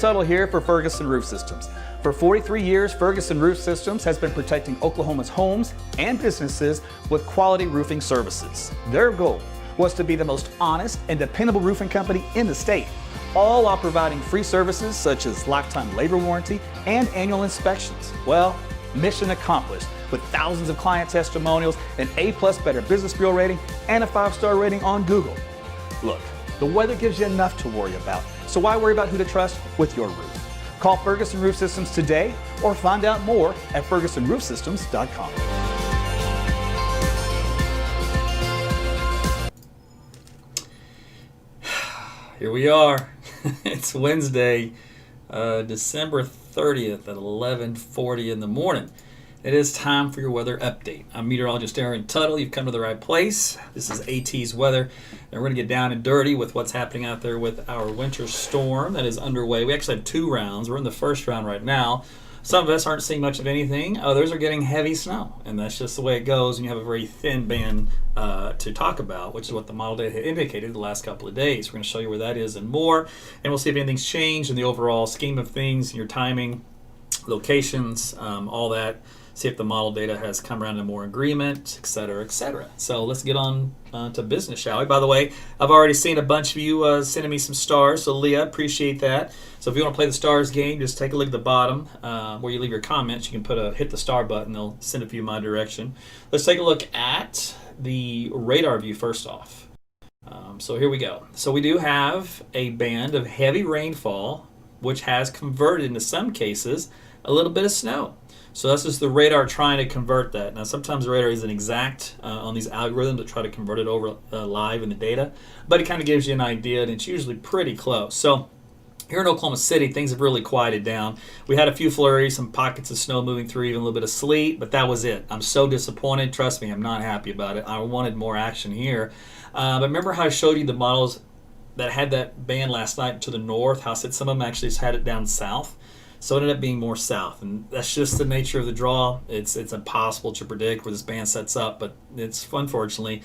Tuttle here for Ferguson Roof Systems. For 43 years, Ferguson Roof Systems has been protecting Oklahoma's homes and businesses with quality roofing services. Their goal was to be the most honest and dependable roofing company in the state, all while providing free services such as lifetime labor warranty and annual inspections. Well, mission accomplished with thousands of client testimonials, an A+ Better Business Bureau rating, and a 5-star rating on Google. Look, the weather gives you enough to worry about, so why worry about who to trust with your roof? Call Ferguson Roof Systems today or find out more at fergusonroofsystems.com. Here we are. It's Wednesday, December 30th at 11:40 in the morning. It is time for your weather update. I'm meteorologist Aaron Tuttle. You've come to the right place. This is AT's weather. And we're going to get down and dirty with what's happening out there with our winter storm that is underway. We actually have 2 rounds. We're in the first round right now. Some of us aren't seeing much of anything. Others are getting heavy snow. And that's just the way it goes when you have a very thin band to talk about, which is what the model data indicated the last couple of days. We're going to show you where that is and more. And we'll see if anything's changed in the overall scheme of things, your timing, locations, all that. See if the model data has come around to more agreement, et cetera, et cetera. So let's get on to business, shall we? By the way, I've already seen a bunch of you sending me some stars, so Leah, appreciate that. So if you want to play the stars game, just take a look at the bottom where you leave your comments. You can hit the star button. They'll send a few my direction. Let's take a look at the radar view first off. So here we go. So we do have a band of heavy rainfall, which has converted into some cases a little bit of snow. So this is the radar trying to convert that. Now sometimes the radar isn't exact on these algorithms that try to convert it over live in the data, but it kind of gives you an idea, and it's usually pretty close. So here in Oklahoma City, things have really quieted down. We had a few flurries, some pockets of snow moving through, even a little bit of sleet, but that was it. I'm so disappointed. Trust me, I'm not happy about it. I wanted more action here. But remember how I showed you the models that had that band last night to the north, how I said some of them actually just had it down south? So it ended up being more south, and that's just the nature of the draw. It's impossible to predict where this band sets up, but it's unfortunately,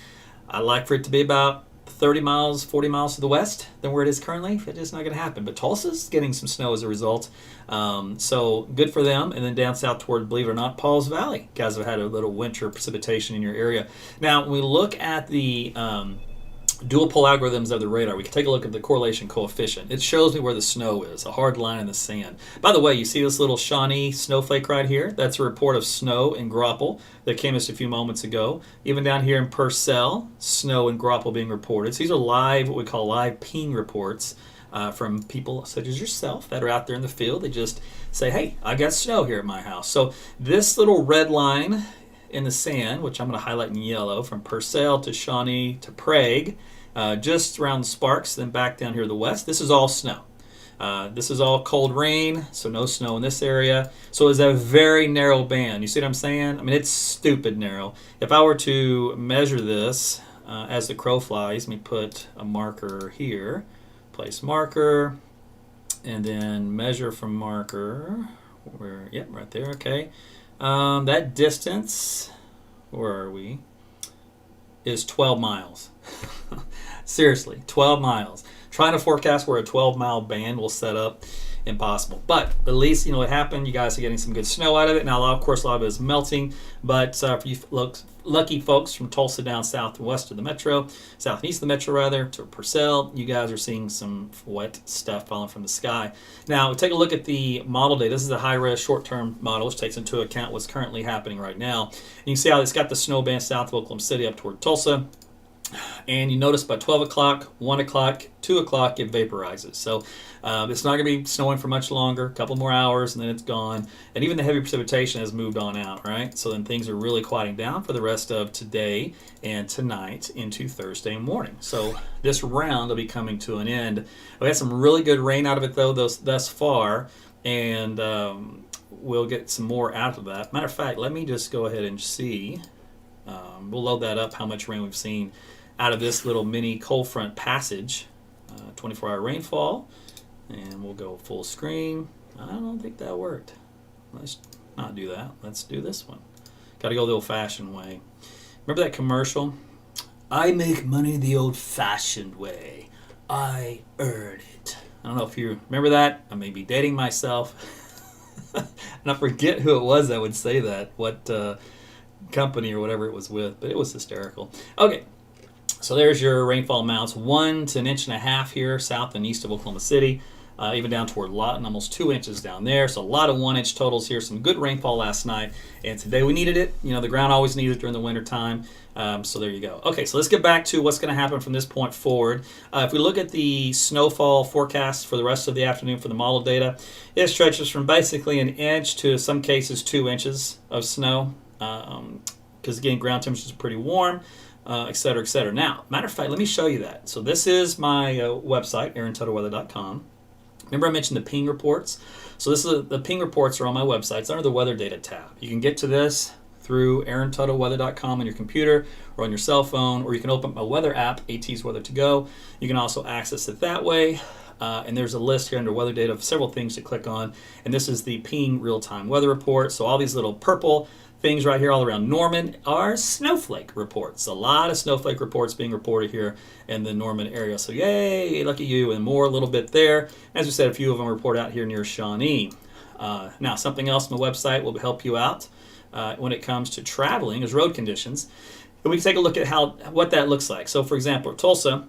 I'd like for it to be about 30 miles, 40 miles to the west than where it is currently. It's just not going to happen. But Tulsa's getting some snow as a result, so good for them. And then down south toward, believe it or not, Pauls Valley. Guys have had a little winter precipitation in your area. Now, when we look at the dual pole algorithms of the radar, we can take a look at the correlation coefficient. It shows me where the snow is, a hard line in the sand. By the way, you see this little Shawnee snowflake right here? That's a report of snow in Grapple that came just a few moments ago. Even down here in Purcell, snow in Grapple being reported. So these are live, what we call live ping reports from people such as yourself that are out there in the field. They just say, hey, I got snow here at my house. So this little red line in the sand, which I'm going to highlight in yellow, from Purcell to Shawnee to Prague, just around the Sparks, then back down here to the west. This is all snow. This is all cold rain, so no snow in this area. So it's a very narrow band. You see what I'm saying? I mean, it's stupid narrow. If I were to measure this as the crow flies, let me put a marker here, place marker, and then measure from marker. Where? Yep, right there. Okay. That distance, where are we, is 12 miles. Seriously, 12 miles. Trying to forecast where a 12-mile band will set up, impossible. But at least you know what happened. You guys are getting some good snow out of it. Now, of course, a lot of it is melting. But for you lucky folks from Tulsa down south and west of the metro, south and east of the metro rather, to Purcell, you guys are seeing some wet stuff falling from the sky. Now, take a look at the model data. This is a high-res short-term model, which takes into account what's currently happening right now. And you can see how it's got the snow band south of Oklahoma City up toward Tulsa. And you notice by 12 o'clock, 1 o'clock, 2 o'clock, it vaporizes. So it's not going to be snowing for much longer, a couple more hours, and then it's gone. And even the heavy precipitation has moved on out, right? So then things are really quieting down for the rest of today and tonight into Thursday morning. So this round will be coming to an end. We had some really good rain out of it, though, thus far, and we'll get some more out of that. Matter of fact, let me just go ahead and see. We'll load that up, how much rain we've seen out of this little mini cold front passage. 24-hour rainfall, and we'll go full screen. I don't think that worked. Let's not do that. Let's do this one. Got to go the old-fashioned way. Remember that commercial? I make money the old-fashioned way. I earn it. I don't know if you remember that. I may be dating myself. And I forget who it was that would say that, what company or whatever it was with, but it was hysterical. Okay, so there's your rainfall amounts, 1 to 1.5 inches here south and east of Oklahoma City, even down toward Lawton, almost 2 inches down there. So a lot of 1-inch totals here. Some good rainfall last night, and today we needed it. You know, the ground always needs it during the winter time. So there you go. Okay, so let's get back to what's going to happen from this point forward. If we look at the snowfall forecast for the rest of the afternoon for the model data, it stretches from basically 1 inch to some cases 2 inches of snow. Because again, ground temperatures are pretty warm, et cetera, et cetera. Now, matter of fact, let me show you that. So this is my website, AaronTuttleWeather.com. Remember I mentioned the ping reports? So this is the ping reports are on my website. It's under the weather data tab. You can get to this through AaronTuttleWeather.com on your computer or on your cell phone, or you can open up my weather app, AT's Weather to Go. You can also access it that way. And there's a list here under weather data of several things to click on. And this is the ping real-time weather report. So all these little purple things right here all around Norman are snowflake reports. A lot of snowflake reports being reported here in the Norman area. So yay, lucky you, and more a little bit there. As we said, a few of them report out here near Shawnee. Now, something else on the website will help you out when it comes to traveling is road conditions. And we can take a look at what that looks like. So for example, Tulsa,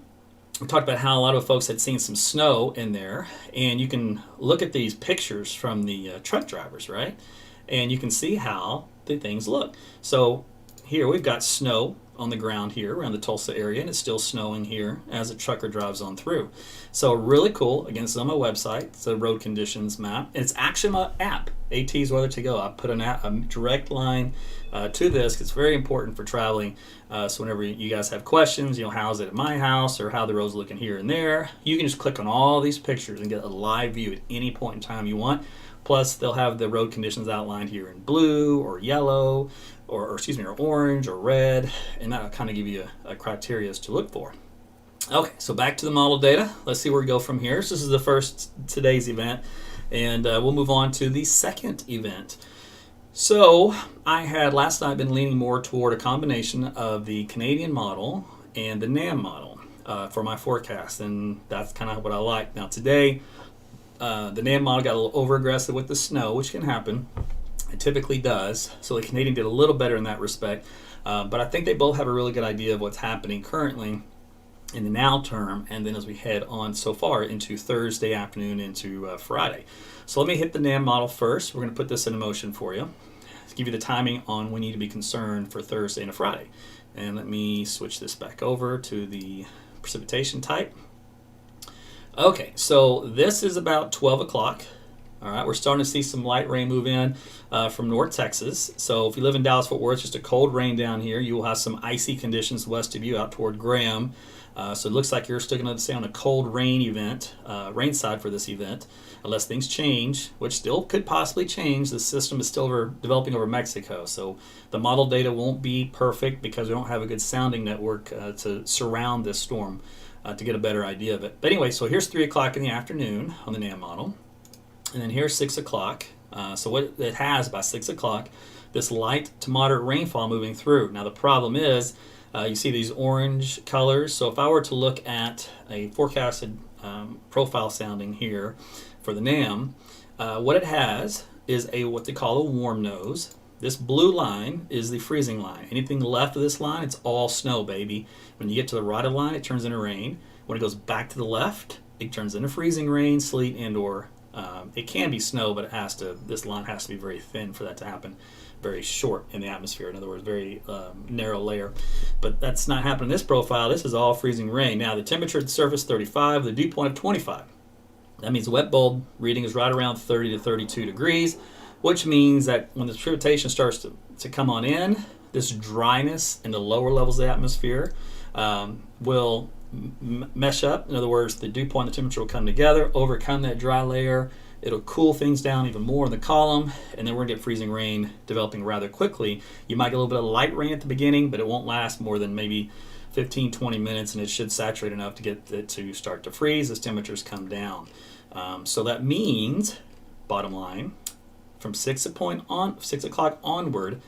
we talked about how a lot of folks had seen some snow in there, and you can look at these pictures from the truck drivers, right? And you can see how the things look. So here we've got snow on the ground here around the Tulsa area, and it's still snowing here as a trucker drives on through. So really cool. Again, it's on my website. It's a road conditions map. And it's actually my app, AT's Weather to Go. I put a direct line to this. It's very important for traveling. So whenever you guys have questions, you know, how's it at my house or how the road's looking here and there, you can just click on all these pictures and get a live view at any point in time you want. Plus, they'll have the road conditions outlined here in blue or yellow, or orange or red, and that'll kind of give you a criteria to look for. Okay, so back to the model data. Let's see where we go from here. So this is today's event, and we'll move on to the second event. So I had last night been leaning more toward a combination of the Canadian model and the NAM model for my forecast, and that's kind of what I like. Now today, the NAM model got a little over aggressive with the snow, which can happen. It typically does. So the Canadian did a little better in that respect. But I think they both have a really good idea of what's happening currently in the now term, and then as we head on so far into Thursday afternoon into Friday. So let me hit the NAM model first. We're going to put this in motion for you to give you the timing on when you need to be concerned for Thursday and a Friday. And let me switch this back over to the precipitation type. Okay, so this is about 12 o'clock. All right, we're starting to see some light rain move in from North Texas. So if you live in Dallas-Fort Worth, just a cold rain down here. You will have some icy conditions west of you out toward Graham. So it looks like you're still going to stay on a cold rain event, rain side for this event, unless things change, which still could possibly change. The system is still developing over Mexico. So the model data won't be perfect because we don't have a good sounding network to surround this storm to get a better idea of it. But anyway, so here's 3 o'clock in the afternoon on the NAM model. And then here's 6 o'clock. So what it has by 6 o'clock, this light to moderate rainfall moving through. Now the problem is, you see these orange colors. So if I were to look at a forecasted profile sounding here for the NAM, what it has is what they call a warm nose. This blue line is the freezing line. Anything left of this line, it's all snow, baby. When you get to the right of the line, it turns into rain. When it goes back to the left, it turns into freezing rain, sleet, and/or it can be snow, but this line has to be very thin for that to happen. Very short in the atmosphere. In other words, very narrow layer. But that's not happening in this profile. This is all freezing rain. Now the temperature at the surface 35, the dew point of 25. That means the wet bulb reading is right around 30 to 32 degrees, which means that when the precipitation starts to come on in, this dryness in the lower levels of the atmosphere will mesh up. In other words, the dew point and the temperature will come together, overcome that dry layer. It'll cool things down even more in the column, and then we're going to get freezing rain developing rather quickly. You might get a little bit of light rain at the beginning, but it won't last more than maybe 15, 20 minutes, and it should saturate enough to get it to start to freeze as temperatures come down. So that means, bottom line, from 6 o'clock onward,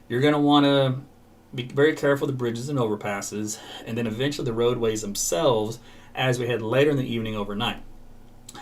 you're going to want to be very careful of the bridges and overpasses, and then eventually the roadways themselves as we head later in the evening overnight.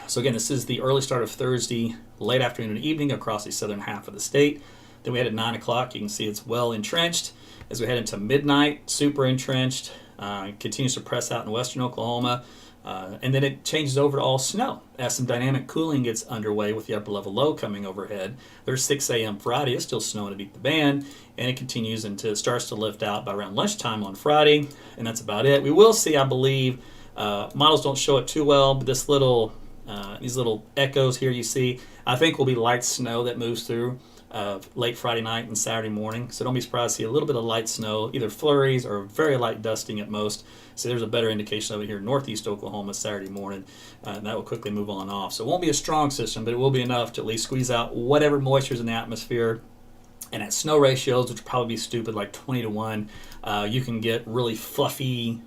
So again, this is the early start of Thursday, late afternoon and evening across the southern half of the state. Then we head at 9 o'clock. You can see it's well entrenched. As we head into midnight, super entrenched. Continues to press out in western Oklahoma. And then it changes over to all snow as some dynamic cooling gets underway with the upper level low coming overhead. There's 6 a.m. Friday. It's still snowing to beat the band. And it continues until it starts to lift out by around lunchtime on Friday. And that's about it. We will see, I believe, models don't show it too well, but this little these little echoes here you see, I think will be light snow that moves through late Friday night and Saturday morning. So don't be surprised to see a little bit of light snow, either flurries or very light dusting at most. So there's a better indication of it here in northeast Oklahoma Saturday morning, and that will quickly move on off. So it won't be a strong system, but it will be enough to at least squeeze out whatever moisture is in the atmosphere. And at snow ratios, which will probably be stupid, like 20 to 1, you can get really fluffy,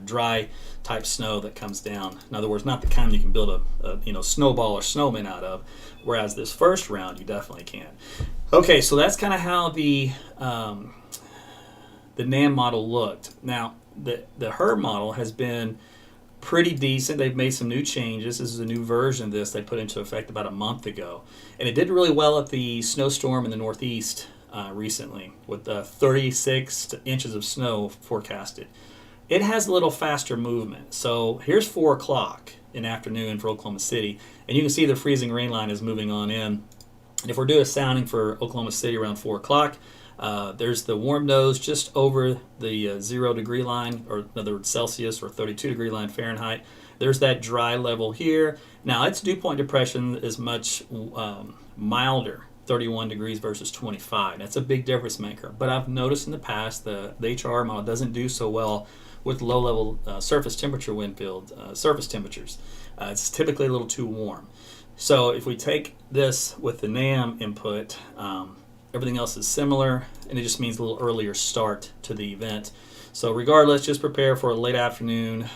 dry type snow that comes down. In other words, not the kind you can build a snowball or snowman out of, whereas this first round you definitely can. Okay, so that's kind of how the NAM model looked. Now, the HERB model has been pretty decent. They've made some new changes. This is a new version of this they put into effect about a month ago. And it did really well at the snowstorm in the Northeast recently with 36 inches of snow forecasted. It has a little faster movement. So here's 4 o'clock in the afternoon for Oklahoma City. And you can see the freezing rain line is moving on in. And if we're doing a sounding for Oklahoma City around 4 o'clock, there's the warm nose just over the 0 degree line, or in other words Celsius, or 32 degree line Fahrenheit. There's that dry level here. Now its dew point depression is much milder, 31 degrees versus 25. That's a big difference maker. But I've noticed in the past the HR model doesn't do so well with low level surface temperature wind field, surface temperatures. It's typically a little too warm. So if we take this with the NAM input, everything else is similar, and it just means a little earlier start to the event. So regardless, just prepare for a late afternoon,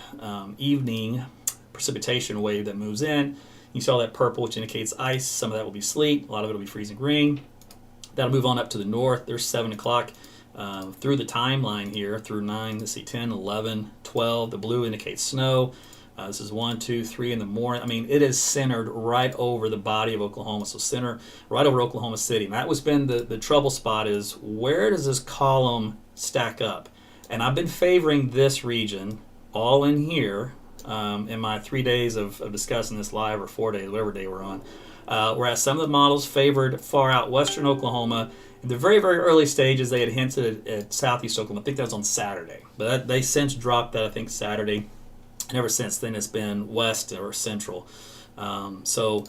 evening precipitation wave that moves in. You saw that purple, which indicates ice. Some of that will be sleet. A lot of it will be freezing rain. That'll move on up to the north. There's 7 o'clock through the timeline here, through 9, let's see, 10, 11, 12. The blue indicates snow. This is 1, 2, 3 in the morning. I mean, it is centered right over the body of Oklahoma, so center right over Oklahoma City. And that was been the trouble spot is, where does this column stack up? And I've been favoring this region all in here in my 3 days of discussing this live, or 4 days, whatever day we're on. Whereas some of the models favored far out western Oklahoma. In the very, very early stages, they had hinted at southeast Oklahoma. I think that was on Saturday. But they since dropped that, I think, Saturday. And ever since then, it's been west or central. So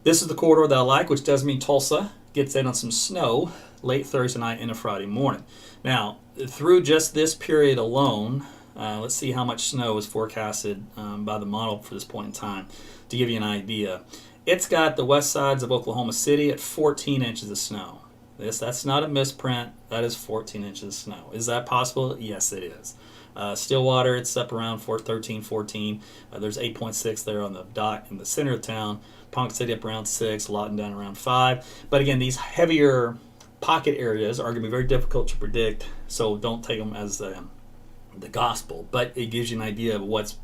this is the corridor that I like, which does mean Tulsa gets in on some snow late Thursday night into Friday morning. Now, through just this period alone, let's see how much snow is forecasted by the model for this point in time to give you an idea. It's got the west sides of Oklahoma City at 14 inches of snow. That's not a misprint. That is 14 inches of snow. Is that possible? Yes, it is. Stillwater, it's up around 13, 14. There's 8.6 there on the dot in the center of town. Ponca City up around 6, Lawton down around 5. But again, these heavier pocket areas are going to be very difficult to predict, so don't take them as the gospel. But it gives you an idea of what's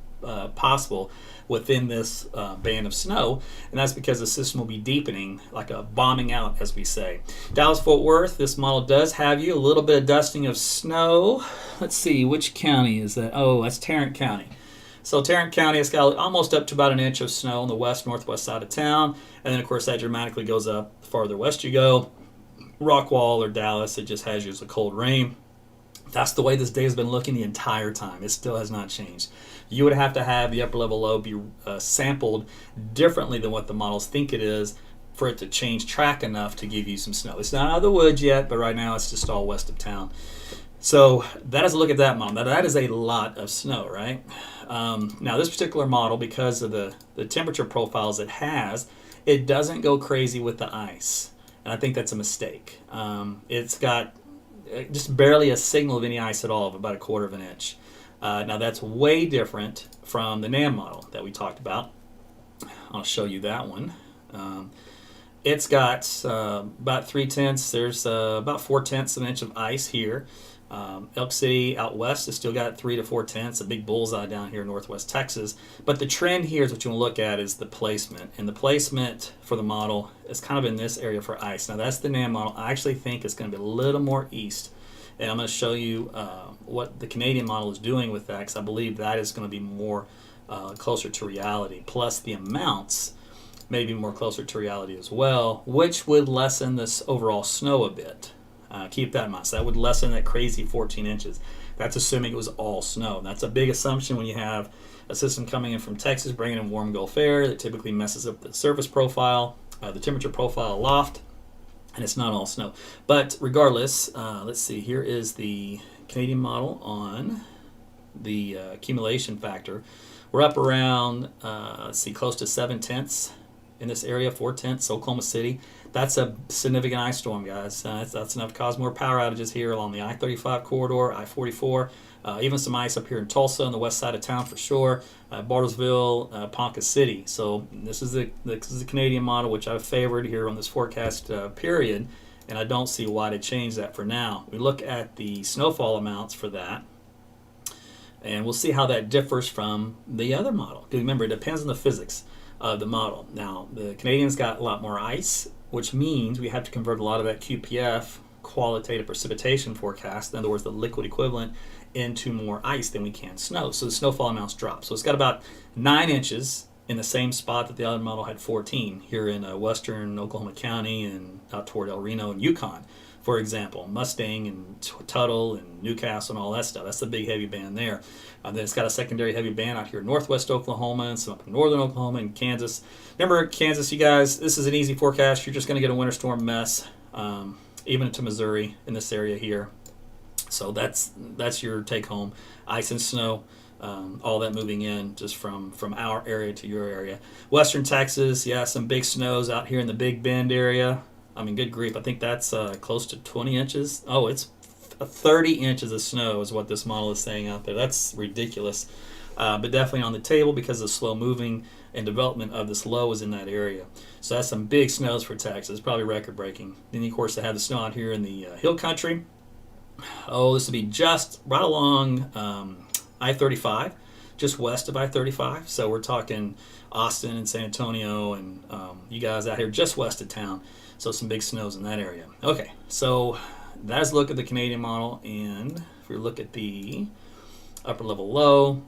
possible within this band of snow, and that's because the system will be deepening, like a bombing out, as we say. Dallas-Fort Worth, this model does have you a little bit of dusting of snow. Let's see, which county is that? Oh, that's Tarrant County. So Tarrant County has got almost up to about an inch of snow on the west-northwest side of town, and then of course that dramatically goes up the farther west you go. Rockwall or Dallas, it just has you as a cold rain. That's the way this day has been looking the entire time. It still has not changed. You would have to have the upper level low be sampled differently than what the models think it is for it to change track enough to give you some snow. It's not out of the woods yet, but right now it's just all west of town. So that is a look at that model. Now that is a lot of snow, right? Now this particular model, because of the temperature profiles it has, it doesn't go crazy with the ice. And I think that's a mistake. It's got just barely a signal of any ice at all, of about 1/4 of an inch. Now that's way different from the NAM model that we talked about. I'll show you that one. It's got about 3/10. There's about 4/10 of an inch of ice here. Elk City out west has still got 3 to 4 tenths, a big bullseye down here in northwest Texas. But the trend here is what you want to look at is the placement. And the placement for the model is kind of in this area for ice. Now that's the NAM model. I actually think it's going to be a little more east. And I'm going to show you what the Canadian model is doing with that, because I believe that is going to be more closer to reality. Plus the amounts may be more closer to reality as well, which would lessen this overall snow a bit. Keep that in mind. So that would lessen that crazy 14 inches. That's assuming it was all snow. And that's a big assumption when you have a system coming in from Texas, bringing in warm Gulf air that typically messes up the surface profile, the temperature profile aloft, and it's not all snow. But regardless, let's see. Here is the Canadian model on the accumulation factor. We're up around, let's see, close to 7 tenths in this area, 4 tenths, Oklahoma City. That's a significant ice storm, guys. That's enough to cause more power outages here along the I-35 corridor, I-44, even some ice up here in Tulsa on the west side of town for sure, Bartlesville, Ponca City. So this is the Canadian model, which I've favored here on this forecast period, and I don't see why to change that for now. We look at the snowfall amounts for that, and we'll see how that differs from the other model. Because remember, it depends on the physics of the model. Now, the Canadians got a lot more ice, which means we have to convert a lot of that QPF, qualitative precipitation forecast, in other words, the liquid equivalent, into more ice than we can snow. So the snowfall amounts drop. So it's got about 9 inches in the same spot that the other model had 14 here in western Oklahoma County and out toward El Reno and Yukon, for example. Mustang and Tuttle and Newcastle and all that stuff. That's the big heavy band there. Then it's got a secondary heavy band out here in northwest Oklahoma and some up in northern Oklahoma and Kansas. Remember, Kansas, you guys, this is an easy forecast. You're just going to get a winter storm mess, even into Missouri in this area here. So that's your take home. Ice and snow, all that moving in just from our area to your area. Western Texas, yeah, some big snows out here in the Big Bend area. I mean, good grief, I think that's close to 20 inches. Oh, it's 30 inches of snow is what this model is saying out there. That's ridiculous. But definitely on the table because of slow moving and development of this low is in that area. So that's some big snows for Texas, probably record breaking. Then, of course, they have the snow out here in the hill country. Oh, this will be just right along I-35, just west of I-35. So we're talking Austin and San Antonio and you guys out here just west of town. So some big snows in that area. Okay, so that's a look at the Canadian model. And if we look at the upper level low,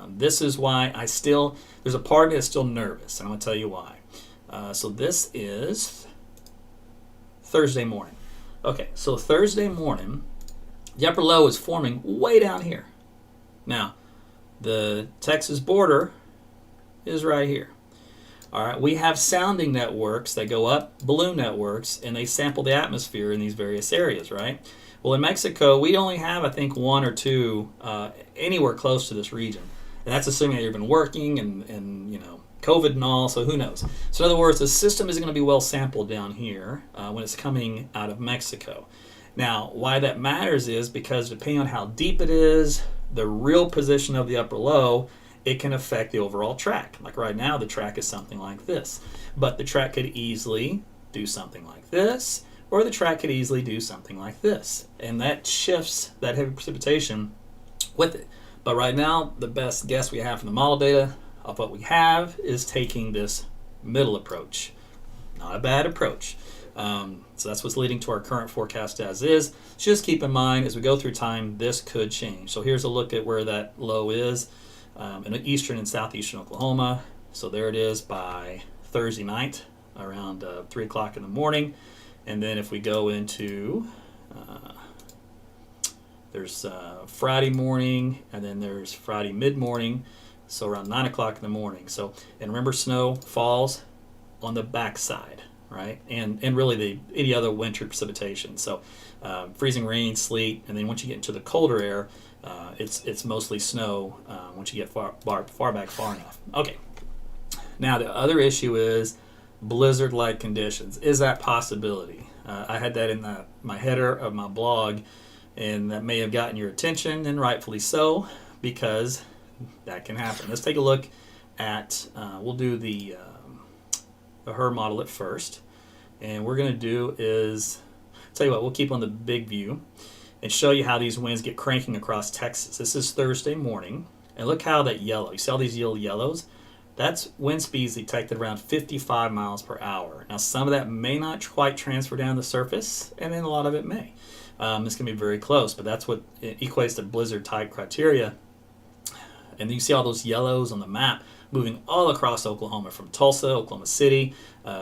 this is why there's a part of me that's still nervous, and I'm going to tell you why. So this is Thursday morning. Okay, so Thursday morning, the upper low is forming way down here. Now, the Texas border is right here. All right, we have sounding networks that go up, balloon networks, and they sample the atmosphere in these various areas, right? Well, in Mexico, we only have, I think, 1 or 2 anywhere close to this region. And that's assuming that you've been working and COVID and all, so who knows? So in other words, the system isn't going to be well sampled down here when it's coming out of Mexico. Now, why that matters is because depending on how deep it is, the real position of the upper low, it can affect the overall track. Like right now, the track is something like this. But the track could easily do something like this, or the track could easily do something like this. And that shifts that heavy precipitation with it. But right now, the best guess we have from the model data of what we have is taking this middle approach. Not a bad approach. So that's what's leading to our current forecast as is. Just keep in mind, as we go through time, this could change. So here's a look at where that low is in eastern and southeastern Oklahoma. So there it is by Thursday night around 3 o'clock in the morning. And then if we go into, there's Friday morning, and then there's Friday mid-morning, so around 9 o'clock in the morning. So, and remember, snow falls on the backside, right? And really any other winter precipitation. So freezing rain, sleet, and then once you get into the colder air, it's mostly snow once you get far back far enough. Okay. Now the other issue is blizzard-like conditions. Is that possibility? I had that in my header of my blog, and that may have gotten your attention, and rightfully so, because that can happen. Let's take a look at, we'll do the HER model at first, and we're going to do is, tell you what, we'll keep on the big view, and show you how these winds get cranking across Texas. This is Thursday morning, and look how that yellow, you see all these little yellows? That's wind speeds detected around 55 miles per hour. Now, some of that may not quite transfer down the surface, and then a lot of it may. This can be very close, but that's what it equates to blizzard type criteria. And you see all those yellows on the map moving all across Oklahoma, from Tulsa, Oklahoma City,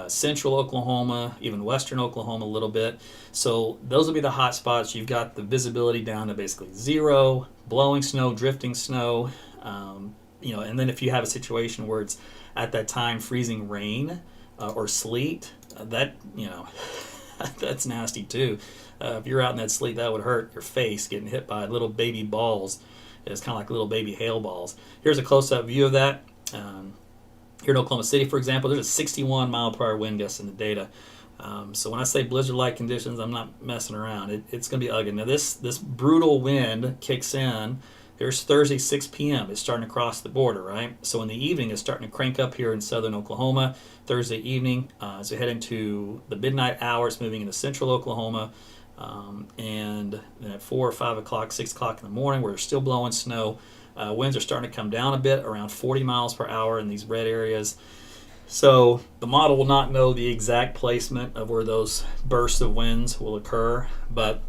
central Oklahoma, even western Oklahoma a little bit. So those will be the hot spots. You've got the visibility down to basically zero, blowing snow, drifting snow. And then if you have a situation where it's at that time freezing rain or sleet, that's nasty too. If you're out in that sleet, that would hurt your face, getting hit by little baby balls. It's kind of like little baby hail balls. Here's a close-up view of that. Here in Oklahoma City, for example, there's a 61 mile per hour wind gust in the data. So when I say blizzard-like conditions, I'm not messing around. It's going to be ugly. Now this brutal wind kicks in. There's Thursday, 6 p.m. It's starting to cross the border, right? So in the evening, it's starting to crank up here in southern Oklahoma. Thursday evening, as we head into the midnight hour, it's moving into central Oklahoma. And then at 4 or 5 o'clock, 6 o'clock in the morning, where they're still blowing snow, winds are starting to come down a bit, around 40 miles per hour in these red areas. So the model will not know the exact placement of where those bursts of winds will occur, but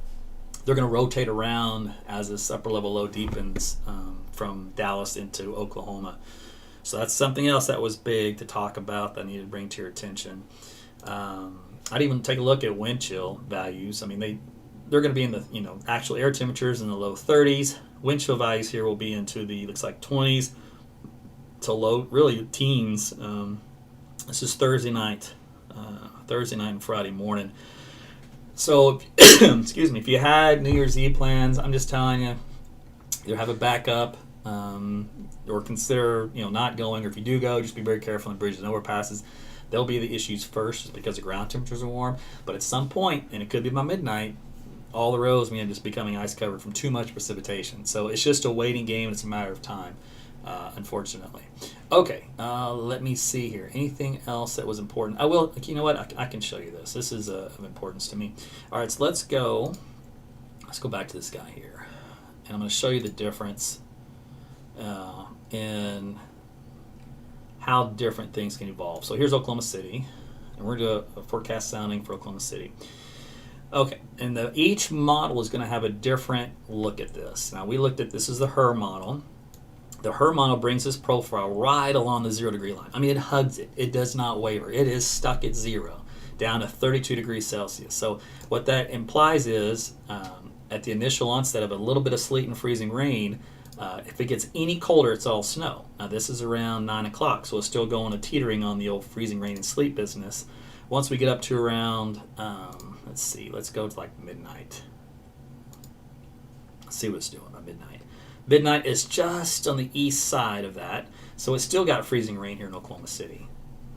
they're going to rotate around as this upper level low deepens from Dallas into Oklahoma. So that's something else that was big to talk about that I needed to bring to your attention. I'd even take a look at wind chill values. I mean, they're going to be in the actual air temperatures in the low 30s. Wind chill values here will be into the looks like 20s to low really teens. This is Thursday night and Friday morning. So, excuse me, if you had New Year's Eve plans, I'm just telling you, either have a backup or consider not going. Or if you do go, just be very careful on bridges and overpasses. They'll be the issues first just because the ground temperatures are warm. But at some point, and it could be by midnight, all the roads may end up becoming ice covered from too much precipitation. So it's just a waiting game. It's a matter of time, unfortunately. Okay, let me see here. Anything else that was important? I will. You know what? I can show you this. This is of importance to me. All right, so let's go back to this guy here, and I'm going to show you the difference in how different things can evolve. So here's Oklahoma City, and we're going to do a forecast sounding for Oklahoma City. Okay, and each model is going to have a different look at this. Now we looked at, this is the HER model. The HER model brings this profile right along the 0 degree line. I mean, it hugs it. It does not waver. It is stuck at 0, down to 32 degrees Celsius. So what that implies is, at the initial onset of a little bit of sleet and freezing rain, if it gets any colder, it's all snow. Now this is around 9 o'clock, so it's still going to teetering on the old freezing rain and sleet business. Once we get up to around, let's go to like midnight. Let's see what it's doing by midnight. Midnight is just on the east side of that, so it's still got freezing rain here in Oklahoma City.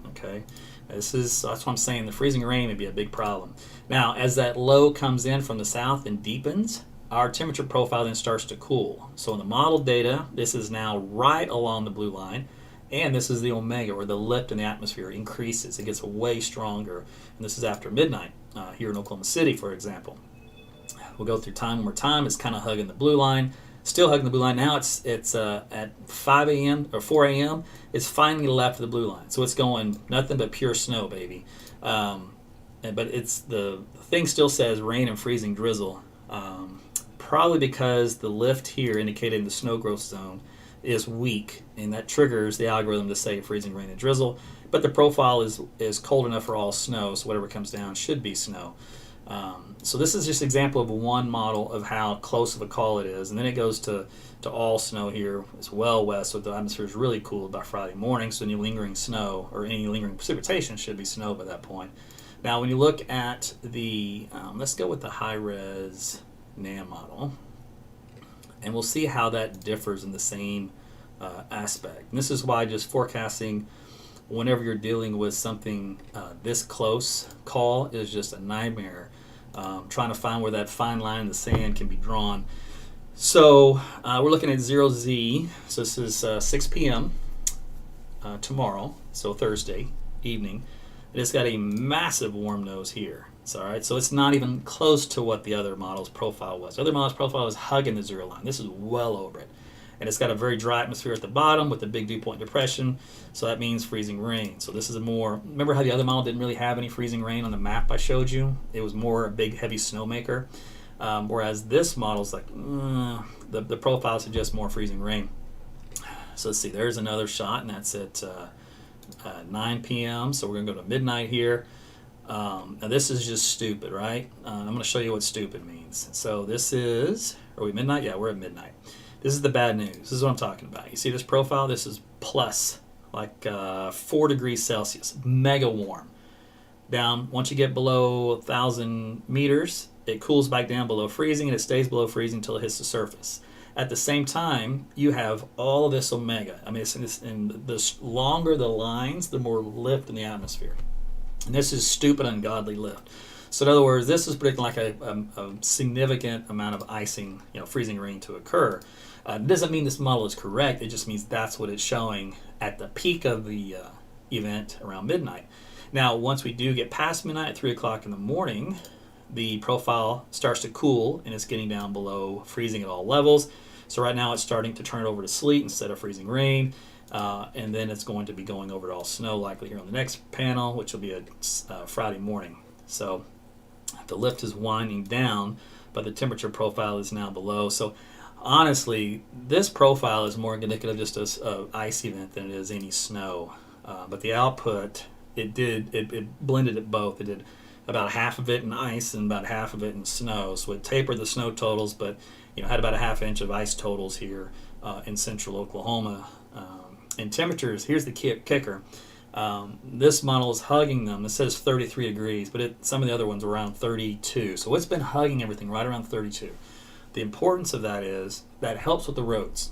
Okay, that's what I'm saying. The freezing rain may be a big problem. Now, as that low comes in from the south and deepens, our temperature profile then starts to cool. So in the model data, this is now right along the blue line, and this is the omega, or the lift in the atmosphere increases. It gets way stronger, and this is after midnight here in Oklahoma City, for example. We'll go through time one more time. It's kind of hugging the blue line, still hugging the blue line. Now it's at 5 a.m. or 4 a.m. It's finally left the blue line, so it's going nothing but pure snow, baby. But it's the thing still says rain and freezing drizzle. Probably because the lift here indicating the snow growth zone is weak, and that triggers the algorithm to say freezing rain and drizzle. But the profile is cold enough for all snow, so whatever comes down should be snow. So this is just an example of one model of how close of a call it is, and then it goes to all snow here. It's well west, so the atmosphere is really cooled by Friday morning, so any lingering snow or any lingering precipitation should be snow by that point. Now when you look at the, let's go with the high-res NAM model, and we'll see how that differs in the same aspect. And this is why just forecasting whenever you're dealing with something this close call is just a nightmare. Trying to find where that fine line in the sand can be drawn. So we're looking at 0Z. So this is 6 p.m. Tomorrow, so Thursday evening. And it's got a massive warm nose here. So, all right, so it's not even close to what the other model's profile was. The other model's profile was hugging the 0 line. This is well over it. And it's got a very dry atmosphere at the bottom with a big dew point depression, so that means freezing rain. So this is a more, remember how the other model didn't really have any freezing rain on the map I showed you? It was more a big heavy snowmaker, whereas this model's like, the profile suggests more freezing rain. So let's see, there's another shot, and that's at 9 p.m., so we're going to go to midnight here. Now this is just stupid, right? I'm going to show you what stupid means. So this is, are we midnight? Yeah, we're at midnight. This is the bad news. This is what I'm talking about. You see this profile? This is plus, like 4 degrees Celsius, mega warm. Down, once you get below 1,000 meters, it cools back down below freezing, and it stays below freezing until it hits the surface. At the same time, you have all of this omega. I mean, and the longer the lines, the more lift in the atmosphere. And this is stupid, ungodly lift. So in other words, this is predicting like a significant amount of icing, freezing rain to occur. It doesn't mean this model is correct. It just means that's what it's showing at the peak of the event around midnight. Now, once we do get past midnight at 3 o'clock in the morning, the profile starts to cool and it's getting down below freezing at all levels. So right now it's starting to turn over to sleet instead of freezing rain. And then it's going to be going over to all snow likely here on the next panel, which will be a Friday morning. So the lift is winding down, but the temperature profile is now below. So honestly, this profile is more indicative of just a ice event than it is any snow. But the output, it blended it both. It did about half of it in ice and about half of it in snow. So it tapered the snow totals, but had about a ½ inch of ice totals here in central Oklahoma. And temperatures, here's the kicker. This model is hugging them. It says 33 degrees, but some of the other ones are around 32. So it's been hugging everything right around 32. The importance of that is that helps with the roads.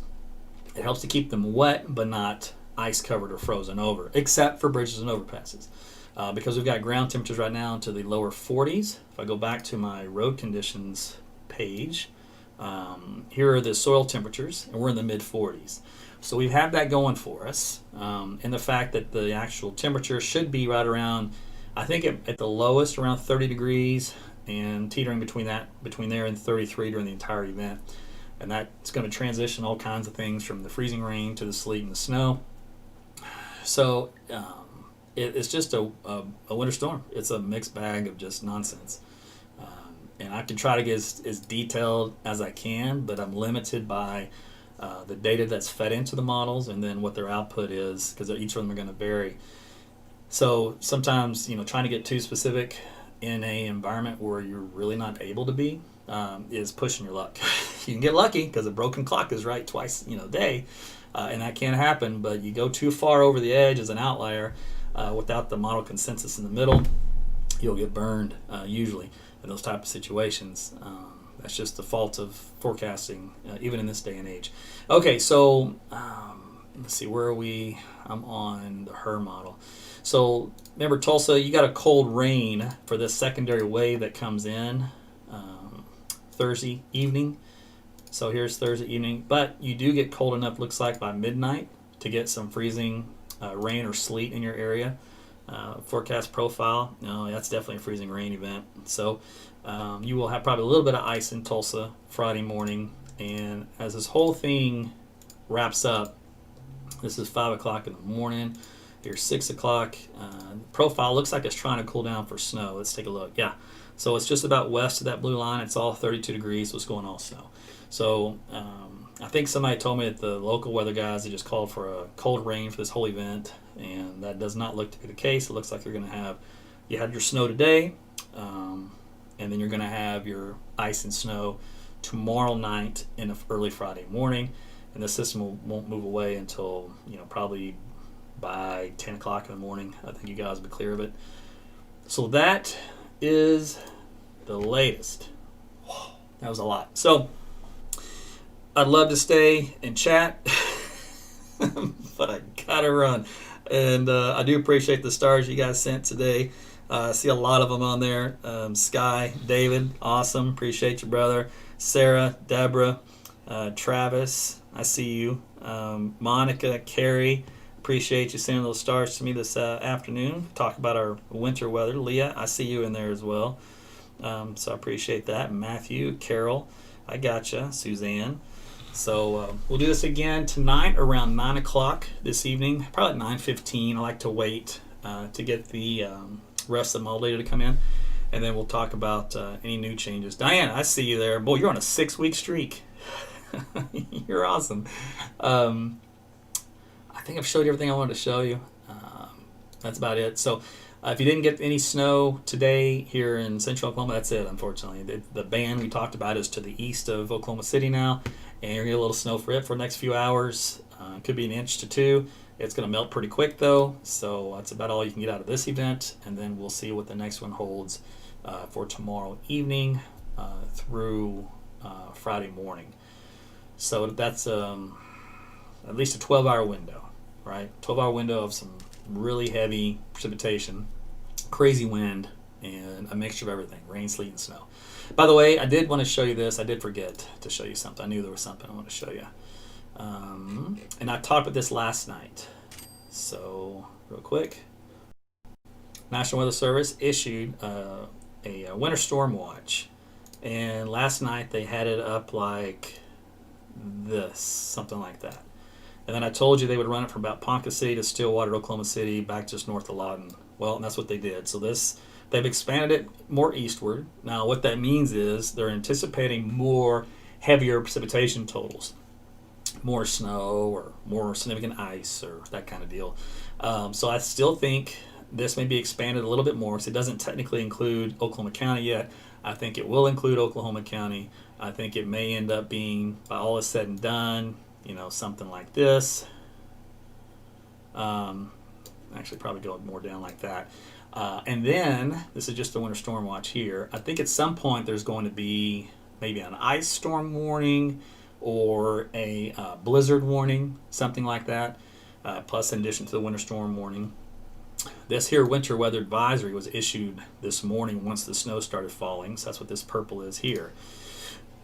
It helps to keep them wet, but not ice covered or frozen over, except for bridges and overpasses. Because we've got ground temperatures right now into the lower 40s. If I go back to my road conditions page, here are the soil temperatures, and we're in the mid 40s. So we have that going for us, and the fact that the actual temperature should be right around, I think at the lowest around 30 degrees, and teetering between there and 33 during the entire event. And that's going to transition all kinds of things from the freezing rain to the sleet and the snow. So it's just a winter storm. It's a mixed bag of just nonsense. And I can try to get as detailed as I can, but I'm limited by the data that's fed into the models and then what their output is, because each of them are going to vary. So sometimes, trying to get too specific in a environment where you're really not able to be is pushing your luck. You can get lucky because a broken clock is right twice a day, and that can happen, but you go too far over the edge as an outlier without the model consensus in the middle, you'll get burned usually in those type of situations. That's just the fault of forecasting, even in this day and age. Okay, so let's see, where are we? I'm on the HER model. So remember Tulsa, you got a cold rain for this secondary wave that comes in Thursday evening. So here's Thursday evening, but you do get cold enough, looks like, by midnight to get some freezing rain or sleet in your area. Forecast profile, no, that's definitely a freezing rain event. So you will have probably a little bit of ice in Tulsa Friday morning, and as this whole thing wraps up, this is 5 o'clock in the morning. Here's 6 o'clock. Profile looks like it's trying to cool down for snow. Let's take a look. Yeah, so it's just about west of that blue line. It's all 32 degrees, so it's going all snow. So I think somebody told me that the local weather guys, they just called for a cold rain for this whole event, and that does not look to be the case. It looks like you had your snow today, and then you're going to have your ice and snow tomorrow night and early Friday morning, and the system won't move away until probably by 10 o'clock in the morning. I think you guys will be clear of it. So that is the latest. Whoa, that was a lot. So I'd love to stay and chat, but I gotta run. And I do appreciate the stars you guys sent today. I see a lot of them on there. Sky, David, awesome. Appreciate you, brother. Sarah, Deborah, Travis, I see you. Monica, Carrie, Appreciate you sending those stars to me this afternoon. Talk about our winter weather. Leah, I see you in there as well. So I appreciate that. Matthew, Carol, I gotcha. Suzanne. So we'll do this again tonight around 9 o'clock this evening, probably at 9:15. I like to wait to get the rest of the model data to come in, and then we'll talk about any new changes. Diane, I see you there. Boy, you're on a 6-week streak. You're awesome. I think I've showed you everything I wanted to show you. That's about it. So if you didn't get any snow today here in central Oklahoma, that's it, unfortunately. The band we talked about is to the east of Oklahoma City now, and you're going to get a little snow for it for the next few hours. Could be 1 inch to 2. It's going to melt pretty quick, though, so that's about all you can get out of this event, and then we'll see what the next one holds for tomorrow evening through Friday morning. So that's at least a 12-hour window, right? 12-hour window of some really heavy precipitation, crazy wind, and a mixture of everything, rain, sleet, and snow. By the way, I did want to show you this. I did forget to show you something. I knew there was something I wanted to show you. And I talked about this last night. So, real quick. National Weather Service issued a winter storm watch. And last night they had it up like this, something like that. And then I told you they would run it from about Ponca City to Stillwater, Oklahoma City, back just north of Lawton. Well, and that's what they did. So they've expanded it more eastward. Now, what that means is they're anticipating more heavier precipitation totals, more snow or more significant ice or that kind of deal. So I still think this may be expanded a little bit more because it doesn't technically include Oklahoma County yet. I think it will include Oklahoma County. I think it may end up being, by all is said and done, something like this. Actually, probably go more down like that. And then, this is just the winter storm watch here. I think at some point there's going to be maybe an ice storm warning or a blizzard warning, something like that, plus in addition to the winter storm warning. This here winter weather advisory was issued this morning once the snow started falling, so that's what this purple is here.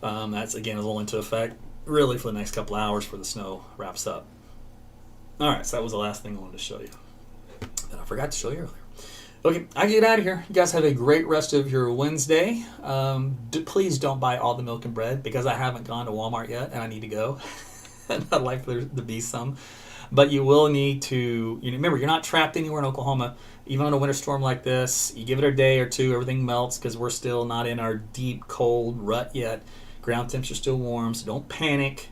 That's, again, is only into effect really for the next couple hours before the snow wraps up. All right, so that was the last thing I wanted to show you that I forgot to show you earlier. Okay, I get out of here. You guys have a great rest of your Wednesday. Please don't buy all the milk and bread because I haven't gone to Walmart yet and I need to go. And I'd like there to be some. But you will need to, remember, you're not trapped anywhere in Oklahoma. Even on a winter storm like this, you give it a day or two, everything melts because we're still not in our deep, cold rut yet. Ground temperature's still warm, so don't panic.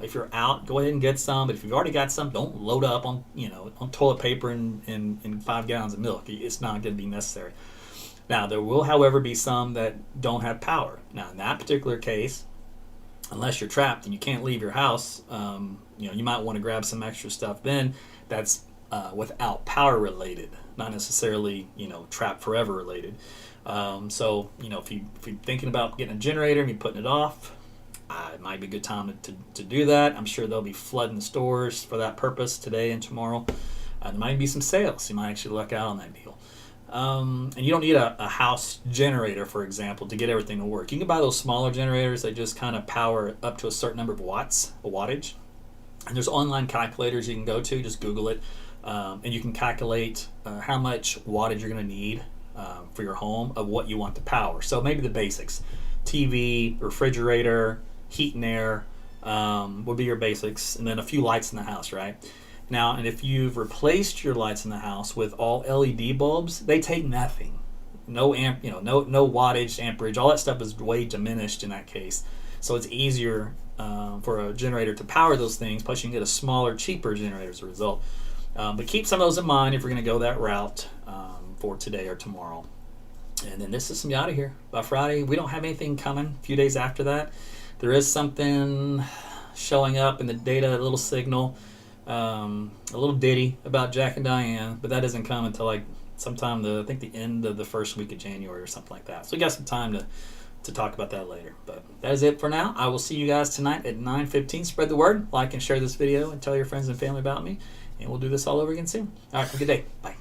If you're out, go ahead and get some. But if you've already got some, don't load up on toilet paper and 5 gallons of milk. It's not going to be necessary. Now, there will, however, be some that don't have power. Now, in that particular case, unless you're trapped and you can't leave your house, you might want to grab some extra stuff. Then that's without power related, not necessarily trapped forever related. So if you're thinking about getting a generator and you're putting it off, it might be a good time to do that. I'm sure they'll be flooding the stores for that purpose today and tomorrow. There might be some sales. You might actually luck out on that deal. And you don't need a house generator, for example, to get everything to work. You can buy those smaller generators that just kind of power up to a certain number of wattage. And there's online calculators you can go to. Just Google it. And you can calculate how much wattage you're going to need for your home of what you want to power. So maybe the basics. TV, refrigerator, heat and air would be your basics. And then a few lights in the house, right? Now, and if you've replaced your lights in the house with all LED bulbs, they take nothing. No no wattage, amperage, all that stuff is way diminished in that case. So it's easier for a generator to power those things. Plus, you can get a smaller, cheaper generator as a result. But keep some of those in mind if you're going to go that route for today or tomorrow. And then this is some out of here. By Friday, we don't have anything coming. A few days after that, there is something showing up in the data, a little signal, a little ditty about Jack and Diane, but that doesn't come until like sometime I think the end of the first week of January or something like that. So we got some time to talk about that later. But that is it for now. I will see you guys tonight at 9:15. Spread the word, like and share this video, and tell your friends and family about me. And we'll do this all over again soon. All right, have a good day. Bye.